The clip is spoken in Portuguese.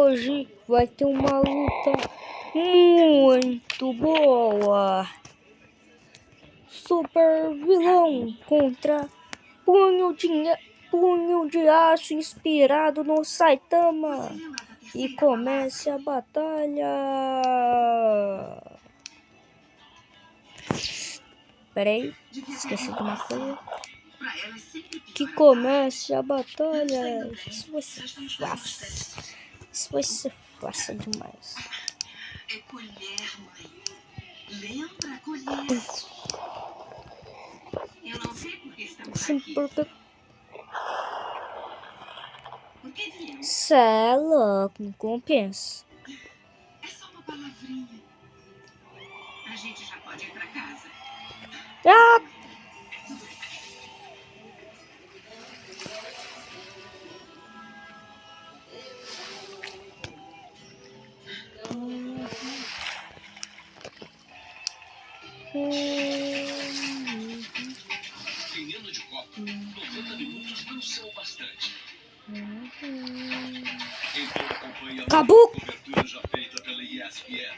hoje vai ter uma luta muito boa. Super vilão contra punho de aço inspirado no Saitama. E comece a batalha. Peraí, esqueci de uma coisa. Que comece a batalha. Isso vai ser fácil. Isso vai ser fácil demais. É colher, mãe. Lembra colher? Eu não sei por que estamos aqui. Por que viemos? Cê é louco, não compensa. É só uma palavrinha. A gente já pode ir pra casa. Ah! Menino de copo, 90 minutos não são bastante. Então acompanhe a Acabou! cobertura já feita pela ESPN.